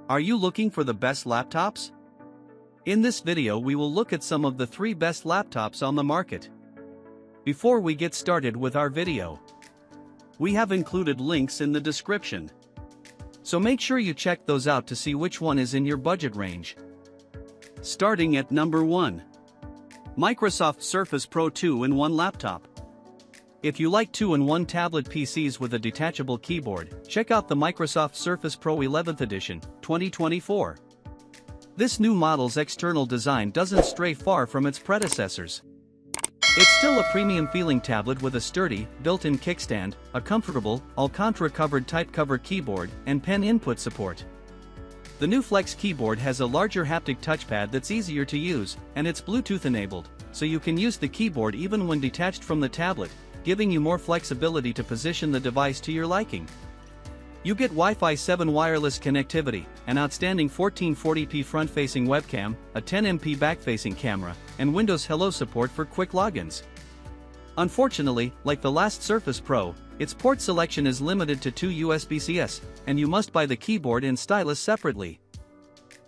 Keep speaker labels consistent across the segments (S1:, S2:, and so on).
S1: Are you looking for the best laptops? In this video we will look at some of the 3 best laptops on the market. Before we get started with our video, we have included links in the description. So make sure you check those out to see which one is in your budget range. Starting at number 1. Microsoft Surface Pro 2-in-1 Laptop. If you like 2-in-1 tablet PCs with a detachable keyboard, check out the Microsoft Surface Pro 11th Edition, 2024. This new model's external design doesn't stray far from its predecessors. It's still a premium-feeling tablet with a sturdy, built-in kickstand, a comfortable, Alcantara-covered type cover keyboard, and pen input support. The new Flex keyboard has a larger haptic touchpad that's easier to use, and it's Bluetooth-enabled, so you can use the keyboard even when detached from the tablet, giving you more flexibility to position the device to your liking. You get Wi-Fi 7 wireless connectivity, an outstanding 1440p front-facing webcam, a 10MP back-facing camera, and Windows Hello support for quick logins. Unfortunately, like the last Surface Pro, its port selection is limited to 2 USB-Cs, and you must buy the keyboard and stylus separately.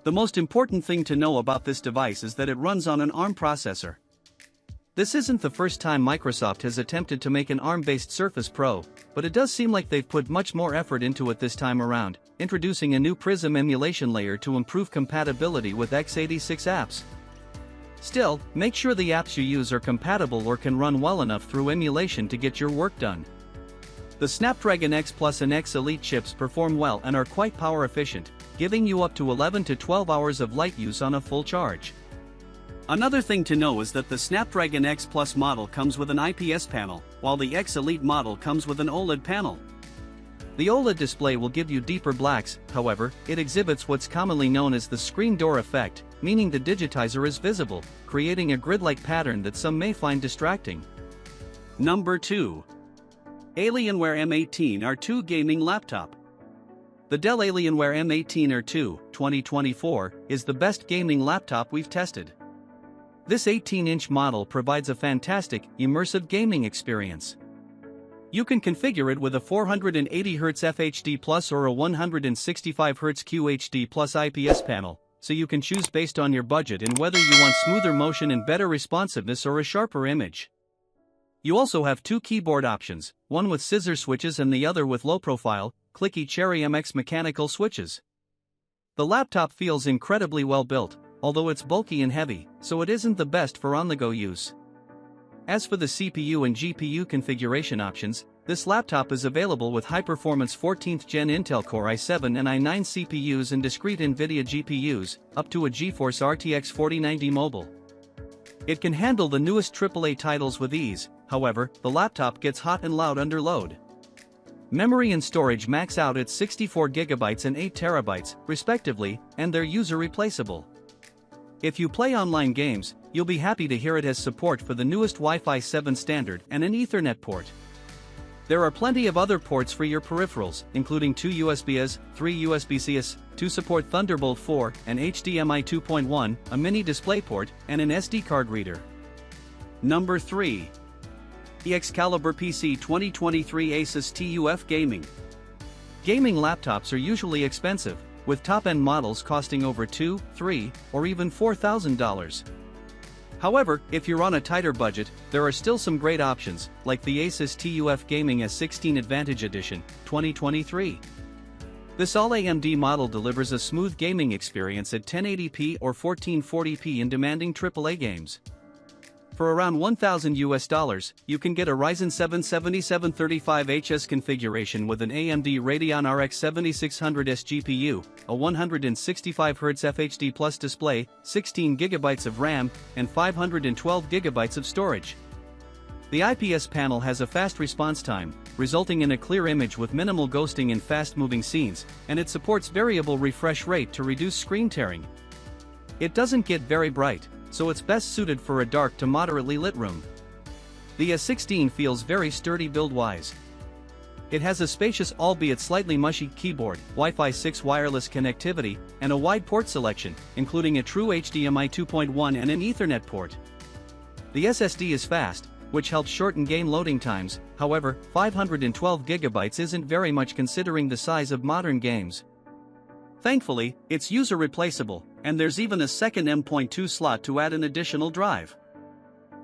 S1: The most important thing to know about this device is that it runs on an ARM processor. This isn't the first time Microsoft has attempted to make an ARM-based Surface Pro, but it does seem like they've put much more effort into it this time around, introducing a new Prism emulation layer to improve compatibility with x86 apps. Still, make sure the apps you use are compatible or can run well enough through emulation to get your work done. The Snapdragon X Plus and X Elite chips perform well and are quite power efficient, giving you up to 11 to 12 hours of light use on a full charge. Another thing to know is that the Snapdragon X Plus model comes with an IPS panel, while the X Elite model comes with an OLED panel. The OLED display will give you deeper blacks, however, it exhibits what's commonly known as the screen door effect, meaning the digitizer is visible, creating a grid-like pattern that some may find distracting. Number 2. Alienware M18R2 Gaming Laptop. The Dell Alienware M18R2, 2024, is the best gaming laptop we've tested. This 18-inch model provides a fantastic, immersive gaming experience. You can configure it with a 480Hz FHD Plus or a 165Hz QHD Plus IPS panel, so you can choose based on your budget and whether you want smoother motion and better responsiveness or a sharper image. You also have 2 keyboard options, one with scissor switches and the other with low-profile, clicky Cherry MX mechanical switches. The laptop feels incredibly well built, although it's bulky and heavy, so it isn't the best for on-the-go use. As for the CPU and GPU configuration options, this laptop is available with high-performance 14th Gen Intel Core i7 and i9 CPUs and discrete NVIDIA GPUs, up to a GeForce RTX 4090 Mobile. It can handle the newest AAA titles with ease, however, the laptop gets hot and loud under load. Memory and storage max out at 64GB and 8TB, respectively, and they're user-replaceable. If you play online games, you'll be happy to hear it has support for the newest Wi-Fi 7 standard and an Ethernet port. There are plenty of other ports for your peripherals, including 2 USB-As, 3 USB-Cs, 2 support Thunderbolt 4, an HDMI 2.1, a mini DisplayPort, and an SD card reader. Number 3. EXCaliberPC 2023 ASUS TUF Gaming. Gaming laptops are usually expensive, with top-end models costing over $2,000, $3,000, or even $4,000. However, if you're on a tighter budget, there are still some great options, like the ASUS TUF Gaming S16 Advantage Edition, 2023. This all-AMD model delivers a smooth gaming experience at 1080p or 1440p in demanding AAA games. For around $1,000, you can get a Ryzen 7 7735HS configuration with an AMD Radeon RX 7600S GPU, a 165Hz FHD Plus display, 16GB of RAM, and 512GB of storage. The IPS panel has a fast response time, resulting in a clear image with minimal ghosting in fast-moving scenes, and it supports variable refresh rate to reduce screen tearing. It doesn't get very bright, so it's best suited for a dark to moderately lit room. The S16 feels very sturdy build-wise. It has a spacious albeit slightly mushy keyboard, Wi-Fi 6 wireless connectivity, and a wide port selection, including a true HDMI 2.1 and an Ethernet port. The SSD is fast, which helps shorten game loading times, however, 512GB isn't very much considering the size of modern games. Thankfully, it's user replaceable, and there's even a second M.2 slot to add an additional drive.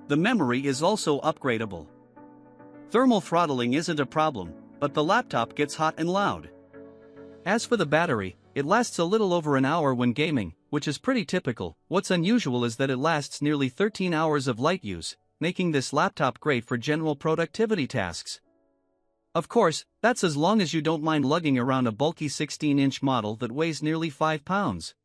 S1: The memory is also upgradable. Thermal throttling isn't a problem, but the laptop gets hot and loud. As for the battery, it lasts a little over an hour when gaming, which is pretty typical. What's unusual is that it lasts nearly 13 hours of light use, making this laptop great for general productivity tasks. Of course, that's as long as you don't mind lugging around a bulky 16-inch model that weighs nearly 5 pounds.